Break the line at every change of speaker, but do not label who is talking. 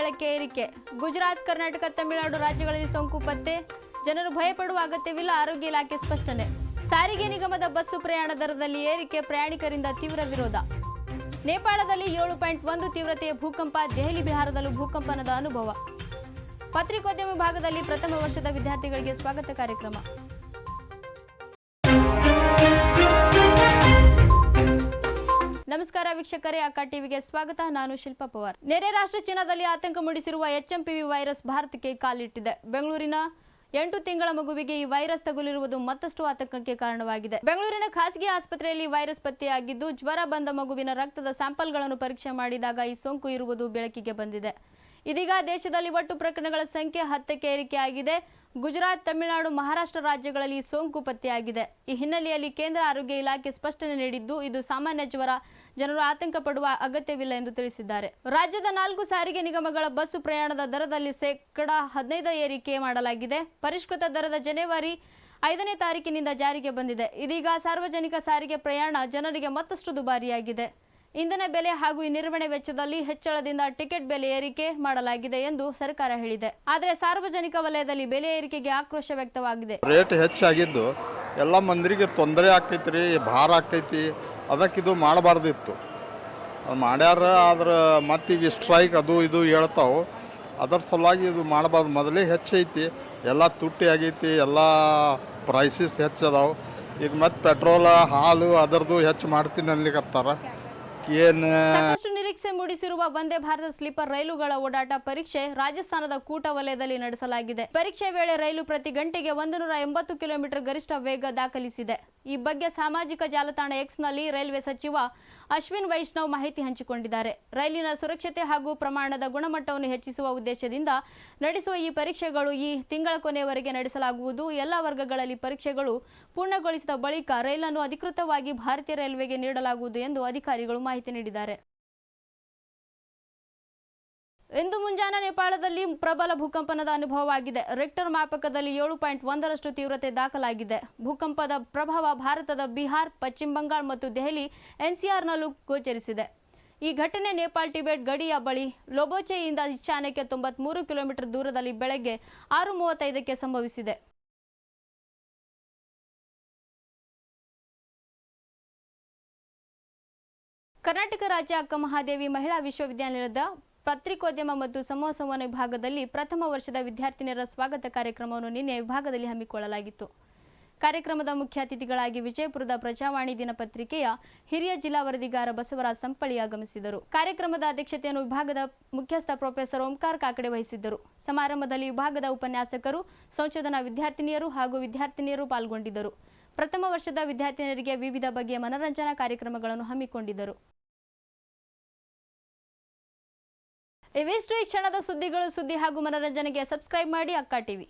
10ಕ್ಕೆ ಏರಿಕೆ. ಗುಜರಾತ್, ಕರ್ನಾಟಕ, ತಮಿಳುನಾಡು ರಾಜ್ಯಗಳಲ್ಲಿ ಸೋಂಕು ಪತ್ತೆ. ಜನರು ಭಯಪಡುವ ಅಗತ್ಯವಿಲ್ಲ, ಆರೋಗ್ಯ ಇಲಾಖೆ ಸ್ಪಷ್ಟನೆ. ಸಾರಿಗೆ ನಿಗಮದ ಬಸ್ಸು ಪ್ರಯಾಣ ದರದಲ್ಲಿ ಏರಿಕೆ, ಪ್ರಯಾಣಿಕರಿಂದ ತೀವ್ರ ವಿರೋಧ. ನೇಪಾಳದಲ್ಲಿ 7.1 ತೀವ್ರತೆಯ ಭೂಕಂಪ, ದೆಹಲಿ, ಬಿಹಾರದಲ್ಲೂ ಭೂಕಂಪನದ ಅನುಭವ. ಪತ್ರಿಕೋದ್ಯಮ ವಿಭಾಗದಲ್ಲಿ ಪ್ರಥಮ ವರ್ಷದ ವಿದ್ಯಾರ್ಥಿಗಳಿಗೆ ಸ್ವಾಗತ ಕಾರ್ಯಕ್ರಮ. ನಮಸ್ಕಾರ ವೀಕ್ಷಕರೇ, ಅಕ್ಕ ಟಿವಿಗೆ ಸ್ವಾಗತ. ನಾನು ಶಿಲ್ಪಾ ಪವಾರ್. ನೆರೆ ರಾಷ್ಟ್ರ ಚೀನಾದಲ್ಲಿ ಆತಂಕ ಮೂಡಿಸಿರುವ HMPV ವೈರಸ್ ಭಾರತಕ್ಕೆ ಕಾಲಿಟ್ಟಿದೆ. ಬೆಂಗಳೂರಿನ 8 ತಿಂಗಳ ಮಗುವಿಗೆ ಈ ವೈರಸ್ ತಗುಲಿರುವುದು ಮತ್ತಷ್ಟು ಆತಂಕಕ್ಕೆ ಕಾರಣವಾಗಿದೆ. ಬೆಂಗಳೂರಿನ ಖಾಸಗಿ ಆಸ್ಪತ್ರೆಯಲ್ಲಿ ವೈರಸ್ ಪತ್ತೆಯಾಗಿದ್ದು, ಜ್ವರ ಬಂದ ಮಗುವಿನ ರಕ್ತದ ಸ್ಯಾಂಪಲ್ಗಳನ್ನು ಪರೀಕ್ಷೆ ಮಾಡಿದಾಗ ಈ ಸೋಂಕು ಇರುವುದು ಬೆಳಕಿಗೆ ಬಂದಿದೆ. ಇದೀಗ ದೇಶದಲ್ಲಿ ಒಟ್ಟು ಪ್ರಕರಣಗಳ ಸಂಖ್ಯೆ 10ಕ್ಕೆ ಏರಿಕೆಯಾಗಿದೆ. ಗುಜರಾತ್, ತಮಿಳುನಾಡು, ಮಹಾರಾಷ್ಟ್ರ ರಾಜ್ಯಗಳಲ್ಲಿ ಸೋಂಕು ಪತ್ತೆಯಾಗಿದೆ. ಈ ಹಿನ್ನೆಲೆಯಲ್ಲಿ ಕೇಂದ್ರ ಆರೋಗ್ಯ ಇಲಾಖೆ ಸ್ಪಷ್ಟನೆ ನೀಡಿದ್ದು, ಇದು ಸಾಮಾನ್ಯ ಜ್ವರ, ಜನರು ಆತಂಕ ಪಡುವ ಅಗತ್ಯವಿಲ್ಲ ಎಂದು ತಿಳಿಸಿದ್ದಾರೆ. ರಾಜ್ಯದ 4 ಸಾರಿಗೆ ನಿಗಮಗಳ ಬಸ್ಸು ಪ್ರಯಾಣದ ದರದಲ್ಲಿ ಶೇಕಡಾ 15 ಏರಿಕೆ ಮಾಡಲಾಗಿದೆ. ಪರಿಷ್ಕೃತ ದರದ ಜನವರಿ 5ನೇ ತಾರೀಕಿನಿಂದ ಜಾರಿಗೆ ಬಂದಿದೆ. ಇದೀಗ ಸಾರ್ವಜನಿಕ ಸಾರಿಗೆ ಪ್ರಯಾಣ ಜನರಿಗೆ ಮತ್ತಷ್ಟು ದುಬಾರಿಯಾಗಿದೆ. ಇಂಧನ ಬೆಲೆ ಹಾಗೂ ನಿರ್ವಹಣೆ ವೆಚ್ಚದಲ್ಲಿ ಹೆಚ್ಚಳದಿಂದ ಟಿಕೆಟ್ ಬೆಲೆ ಏರಿಕೆ ಮಾಡಲಾಗಿದೆ ಎಂದು ಸರ್ಕಾರ ಹೇಳಿದೆ. ಆದರೆ ಸಾರ್ವಜನಿಕ ವಲಯದಲ್ಲಿ ಬೆಲೆ ಏರಿಕೆಗೆ ಆಕ್ರೋಶ ವ್ಯಕ್ತವಾಗಿದೆ.
ರೇಟ್ ಹೆಚ್ಚಾಗಿದ್ದು ಎಲ್ಲ ಮಂದಿಗೆ ತೊಂದರೆ ಆಕೈತಿ, ಭಾರ ಆಕೈತಿ. ಅದಕ್ಕಿದು ಮಾಡಬಾರ್ದಿತ್ತು, ಅದು ಮಾಡ್ಯಾರ. ಆದ್ರೆ ಮತ್ತೀಗ ಸ್ಟ್ರೈಕ್ ಅದು ಇದು ಹೇಳ್ತಾವೆ. ಅದರ ಸಲುವಾಗಿ ಇದು ಮಾಡಬಾರ್ದು. ಮೊದಲೇ ಹೆಚ್ಚೈತಿ, ಎಲ್ಲ ತುಟ್ಟಿ ಆಗೈತಿ, ಎಲ್ಲ ಪ್ರೈಸಸ್ ಹೆಚ್ಚದಾವೆ. ಈಗ ಮತ್ತೆ ಪೆಟ್ರೋಲ್, ಹಾಲು ಅದರದ್ದು ಹೆಚ್ಚು ಮಾಡ್ತೀನಿ ಅನ್ಲಿಕ್ಕತ್ತಾರ.
ಸಾಕಷ್ಟು ನಿರೀಕ್ಷೆ ಮೂಡಿಸಿರುವ ವಂದೇ ಭಾರತ ಸ್ಲೀಪರ್ ರೈಲುಗಳ ಓಡಾಟ ಪರೀಕ್ಷೆ ರಾಜಸ್ಥಾನದ ಕೂಟ ವಲಯದಲ್ಲಿ ನಡೆಸಲಾಗಿದೆ. ಪರೀಕ್ಷೆ ವೇಳೆ ರೈಲು ಪ್ರತಿ ಗಂಟೆಗೆ 180 ಕಿಲೋಮೀಟರ್ ಗರಿಷ್ಠ ವೇಗ ದಾಖಲಿಸಿದೆ. ಈ ಬಗ್ಗೆ ಸಾಮಾಜಿಕ ಜಾಲತಾಣ ಎಕ್ಸ್ನಲ್ಲಿ ರೈಲ್ವೆ ಸಚಿವ ಅಶ್ವಿನ್ ವೈಷ್ಣವ್ ಮಾಹಿತಿ ಹಂಚಿಕೊಂಡಿದ್ದಾರೆ. ರೈಲಿನ ಸುರಕ್ಷತೆ ಹಾಗೂ ಪ್ರಮಾಣದ ಗುಣಮಟ್ಟವನ್ನು ಹೆಚ್ಚಿಸುವ ಉದ್ದೇಶದಿಂದ ನಡೆಸುವ ಈ ಪರೀಕ್ಷೆಗಳು ಈ ತಿಂಗಳ ಕೊನೆಯವರೆಗೆ ನಡೆಸಲಾಗುವುದು. ಎಲ್ಲ ವರ್ಗಗಳಲ್ಲಿ ಪರೀಕ್ಷೆಗಳು ಪೂರ್ಣಗೊಳಿಸಿದ ಬಳಿಕ ರೈಲನ್ನು ಅಧಿಕೃತವಾಗಿ ಭಾರತೀಯ ರೈಲ್ವೆಗೆ ನೀಡಲಾಗುವುದು ಎಂದು ಅಧಿಕಾರಿಗಳು ಮಾಹಿತಿ ನೀಡಿದ್ದಾರೆ. ಇಂದು ಮುಂಜಾನೆ ನೇಪಾಳದಲ್ಲಿ ಪ್ರಬಲ ಭೂಕಂಪನದ ಅನುಭವವಾಗಿದೆ. ರಿಕ್ಟರ್ ಮಾಪಕದಲ್ಲಿ 7.1ರಷ್ಟು ತೀವ್ರತೆ ದಾಖಲಾಗಿದೆ. ಭೂಕಂಪದ ಪ್ರಭಾವ ಭಾರತದ ಬಿಹಾರ್, ಪಶ್ಚಿಮ ಬಂಗಾಳ ಮತ್ತು ದೆಹಲಿ NCRನಲ್ಲೂ ಗೋಚರಿಸಿದೆ. ಈ ಘಟನೆ ನೇಪಾಳ ಟಿಬೆಟ್ ಗಡಿಯ ಬಳಿ ಲೋಬೋಚೆಯಿಂದ ಈಶಾನ್ಯಕ್ಕೆ 93 ಕಿಲೋಮೀಟರ್ ದೂರದಲ್ಲಿ ಬೆಳಗ್ಗೆ 6:35ಕ್ಕೆ ಸಂಭವಿಸಿದೆ. ಕರ್ನಾಟಕ ರಾಜ್ಯ ಅಕ್ಕ ಮಹಾದೇವಿ ಮಹಿಳಾ ವಿಶ್ವವಿದ್ಯಾನಿಲಯದ ಪತ್ರಿಕೋದ್ಯಮ ಮತ್ತು ಸಮೂಹ ಸಂವಹನ ವಿಭಾಗದಲ್ಲಿ ಪ್ರಥಮ ವರ್ಷದ ವಿದ್ಯಾರ್ಥಿನಿಯರ ಸ್ವಾಗತ ಕಾರ್ಯಕ್ರಮವನ್ನು ನಿನ್ನೆ ವಿಭಾಗದಲ್ಲಿ ಹಮ್ಮಿಕೊಳ್ಳಲಾಗಿತ್ತು. ಕಾರ್ಯಕ್ರಮದ ಮುಖ್ಯ ಅತಿಥಿಗಳಾಗಿ ವಿಜಯಪುರದ ಪ್ರಜಾವಾಣಿ ದಿನಪತ್ರಿಕೆಯ ಹಿರಿಯ ಜಿಲ್ಲಾ ವರದಿಗಾರ ಬಸವರಾಜ ಸಂಪಳಿ ಆಗಮಿಸಿದರು. ಕಾರ್ಯಕ್ರಮದ ಅಧ್ಯಕ್ಷತೆಯನ್ನು ವಿಭಾಗದ ಮುಖ್ಯಸ್ಥ ಪ್ರೊಫೆಸರ್ ಓಂಕಾರ ಕಾಕಡೆ ವಹಿಸಿದ್ದರು. ಸಮಾರಂಭದಲ್ಲಿ ವಿಭಾಗದ ಉಪನ್ಯಾಸಕರು, ಸಂಶೋಧನಾ ವಿದ್ಯಾರ್ಥಿನಿಯರು ಹಾಗೂ ವಿದ್ಯಾರ್ಥಿನಿಯರು ಪಾಲ್ಗೊಂಡಿದ್ದರು. ಪ್ರಥಮ ವರ್ಷದ ವಿದ್ಯಾರ್ಥಿನಿಯರಿಗೆ ವಿವಿಧ ಬಗೆಯ ಮನರಂಜನಾ ಕಾರ್ಯಕ್ರಮಗಳನ್ನು ಹಮ್ಮಿಕೊಂಡಿದ್ದರು. ಇವಿಷ್ಟು ಈ ಕ್ಷಣದ ಸುದ್ದಿಗಳು. ಸುದ್ದಿ ಹಾಗೂ ಮನರಂಜನೆಗೆ ಸಬ್ಸ್ಕ್ರೈಬ್ ಮಾಡಿ ಅಕ್ಕ ಟಿವಿ.